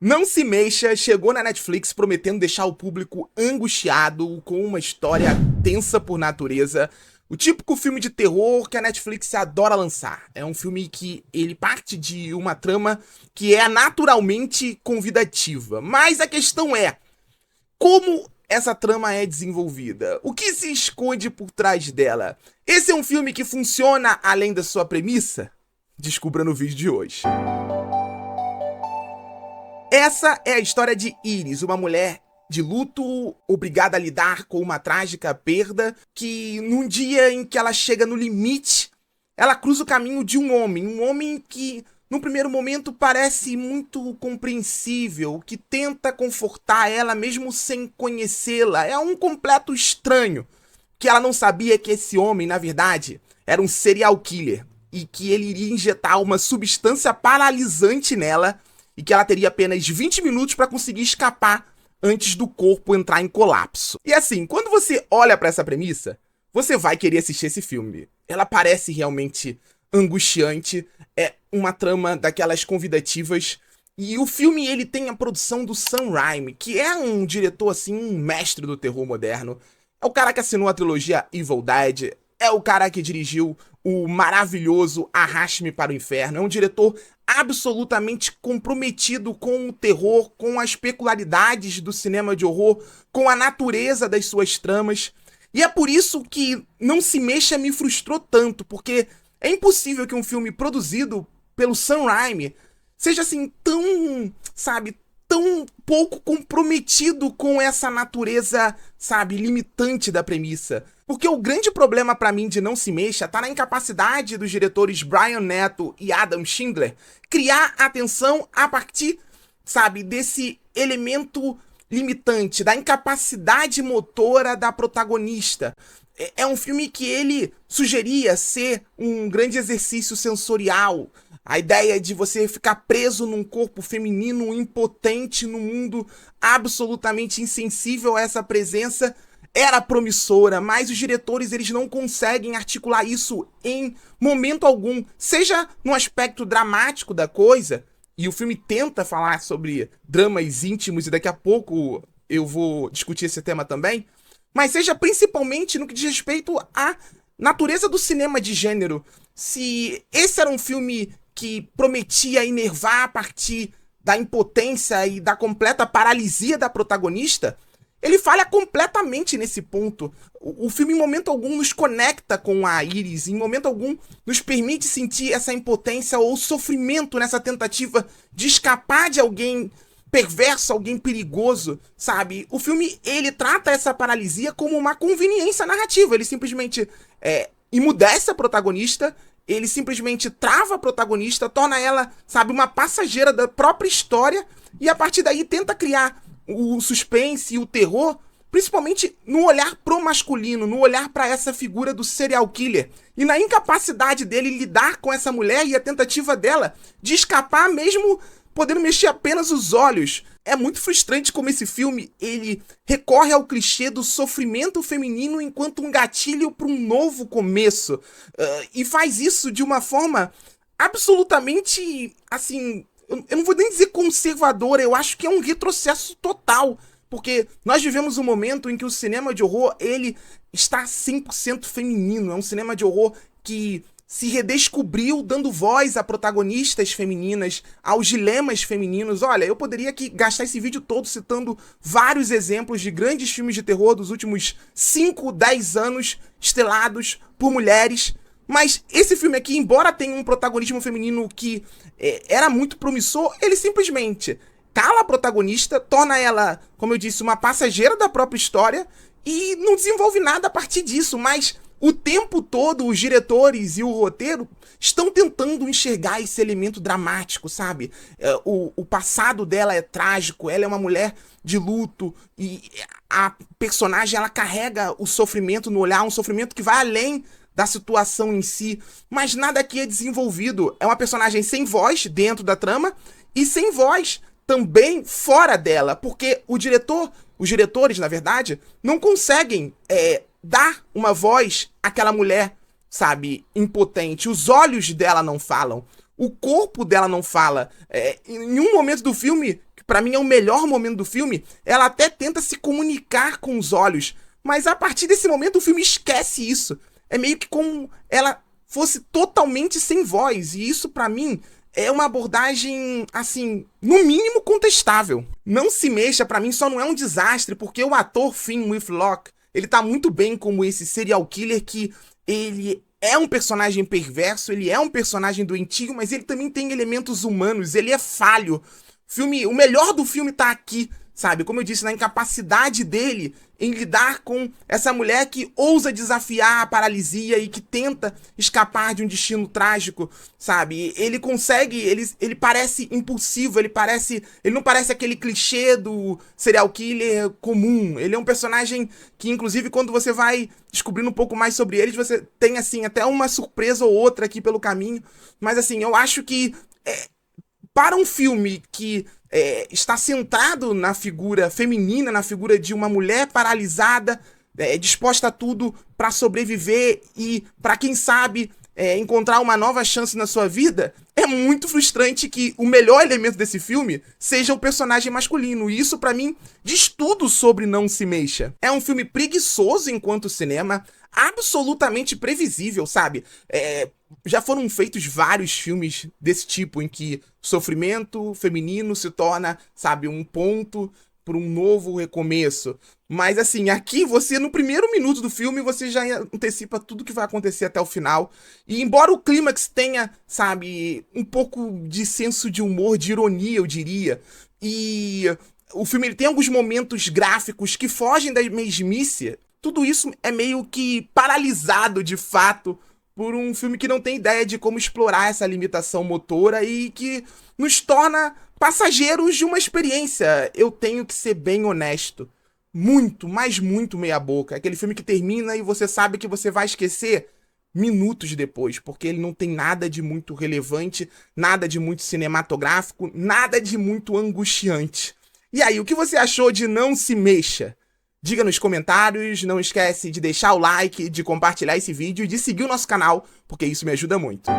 Não Se Mexa chegou na Netflix prometendo deixar o público angustiado com uma história tensa por natureza. O típico filme de terror que a Netflix adora lançar. É um filme que ele parte de uma trama que é naturalmente convidativa. Mas a questão é, como essa trama é desenvolvida? O que se esconde por trás dela? Esse é um filme que funciona além da sua premissa? Descubra no vídeo de hoje. Essa é a história de Iris, uma mulher de luto, obrigada a lidar com uma trágica perda, que num dia em que ela chega no limite, ela cruza o caminho de um homem que no primeiro momento parece muito compreensível, que tenta confortar ela mesmo sem conhecê-la. É um completo estranho, que ela não sabia que esse homem, na verdade, era um serial killer e que ele iria injetar uma substância paralisante nela e que ela teria apenas 20 minutos para conseguir escapar antes do corpo entrar em colapso. E assim, quando você olha para essa premissa, você vai querer assistir esse filme. Ela parece realmente angustiante, é uma trama daquelas convidativas, e o filme ele tem a produção do Sam Raimi, que é um diretor assim, um mestre do terror moderno. É o cara que assinou a trilogia Evil Dead, é o cara que dirigiu o maravilhoso Arraste-me para o Inferno, é um diretor absolutamente comprometido com o terror, com as peculiaridades do cinema de horror, com a natureza das suas tramas. E é por isso que Não Se Mexa me frustrou tanto, porque é impossível que um filme produzido pelo Sam Raimi seja assim tão, sabe, tão pouco comprometido com essa natureza, sabe, limitante da premissa. Porque o grande problema pra mim de Não Se Mexa tá na incapacidade dos diretores Brian Neto e Adam Schindler criar atenção a partir, sabe, desse elemento limitante, da incapacidade motora da protagonista. É um filme que ele sugeria ser um grande exercício sensorial. A ideia de você ficar preso num corpo feminino impotente num mundo absolutamente insensível a essa presença era promissora, mas os diretores eles não conseguem articular isso em momento algum, seja no aspecto dramático da coisa, e o filme tenta falar sobre dramas íntimos, e daqui a pouco eu vou discutir esse tema também, mas seja principalmente no que diz respeito à natureza do cinema de gênero. Se esse era um filme que prometia enervar a partir da impotência e da completa paralisia da protagonista, ele falha completamente nesse ponto. O filme em momento algum nos conecta com a Iris, em momento algum nos permite sentir essa impotência ou sofrimento nessa tentativa de escapar de alguém perverso, alguém perigoso, sabe? O filme, ele trata essa paralisia como uma conveniência narrativa. Ele simplesmente emudece a protagonista, ele simplesmente trava a protagonista, torna ela, sabe, uma passageira da própria história e a partir daí tenta criar o suspense e o terror, principalmente no olhar pro masculino, no olhar para essa figura do serial killer e na incapacidade dele lidar com essa mulher e a tentativa dela de escapar mesmo podendo mexer apenas os olhos. É muito frustrante como esse filme ele recorre ao clichê do sofrimento feminino enquanto um gatilho para um novo começo, e faz isso de uma forma absolutamente, assim, eu não vou nem dizer conservadora, eu acho que é um retrocesso total, porque nós vivemos um momento em que o cinema de horror, ele está 100% feminino, é um cinema de horror que se redescobriu dando voz a protagonistas femininas, aos dilemas femininos. Olha, eu poderia aqui gastar esse vídeo todo citando vários exemplos de grandes filmes de terror dos últimos 5, 10 anos, estrelados por mulheres. Mas esse filme aqui, embora tenha um protagonismo feminino que era muito promissor, ele simplesmente cala a protagonista, torna ela, como eu disse, uma passageira da própria história e não desenvolve nada a partir disso, mas o tempo todo os diretores e o roteiro estão tentando enxergar esse elemento dramático, sabe? O passado dela é trágico, ela é uma mulher de luto e a personagem ela carrega o sofrimento no olhar, um sofrimento que vai além da situação em si, mas nada aqui é desenvolvido. É uma personagem sem voz dentro da trama e sem voz também fora dela, porque os diretores, na verdade, não conseguem dar uma voz àquela mulher, sabe, impotente. Os olhos dela não falam, o corpo dela não fala. Em um momento do filme, pra mim é o melhor momento do filme, ela até tenta se comunicar com os olhos, mas a partir desse momento o filme esquece isso. É meio que como ela fosse totalmente sem voz, e isso pra mim é uma abordagem, assim, no mínimo contestável. Não Se Mexa, pra mim, só não é um desastre, porque o ator Finn Wittrock, ele tá muito bem como esse serial killer que ele é um personagem perverso, ele é um personagem doentio, mas ele também tem elementos humanos, ele é falho. O melhor do filme tá aqui, sabe? Como eu disse, na incapacidade dele em lidar com essa mulher que ousa desafiar a paralisia e que tenta escapar de um destino trágico, sabe? Ele consegue, ele parece impulsivo, ele não parece aquele clichê do serial killer comum. Ele é um personagem que, inclusive, quando você vai descobrindo um pouco mais sobre eles, você tem, assim, até uma surpresa ou outra aqui pelo caminho. Mas, assim, eu acho que para um filme que está centrado na figura feminina, na figura de uma mulher paralisada, disposta a tudo para sobreviver e para, quem sabe, encontrar uma nova chance na sua vida, é muito frustrante que o melhor elemento desse filme seja o personagem masculino. E isso, pra mim, diz tudo sobre Não Se Mexa. É um filme preguiçoso enquanto cinema, absolutamente previsível, sabe? Já foram feitos vários filmes desse tipo, em que sofrimento feminino se torna, sabe, um ponto para um novo recomeço. Mas, assim, aqui você, no primeiro minuto do filme, você já antecipa tudo que vai acontecer até o final. E embora o clímax tenha, sabe, um pouco de senso de humor, de ironia, eu diria, e o filme ele tem alguns momentos gráficos que fogem da mesmice, tudo isso é meio que paralisado, de fato, por um filme que não tem ideia de como explorar essa limitação motora e que nos torna passageiros de uma experiência. Eu tenho que ser bem honesto. Muito, mas muito meia boca. Aquele filme que termina e você sabe que você vai esquecer minutos depois, porque ele não tem nada de muito relevante, nada de muito cinematográfico, nada de muito angustiante. E aí, o que você achou de Não Se Mexa? Diga nos comentários, não esquece de deixar o like, de compartilhar esse vídeo e de seguir o nosso canal, porque isso me ajuda muito.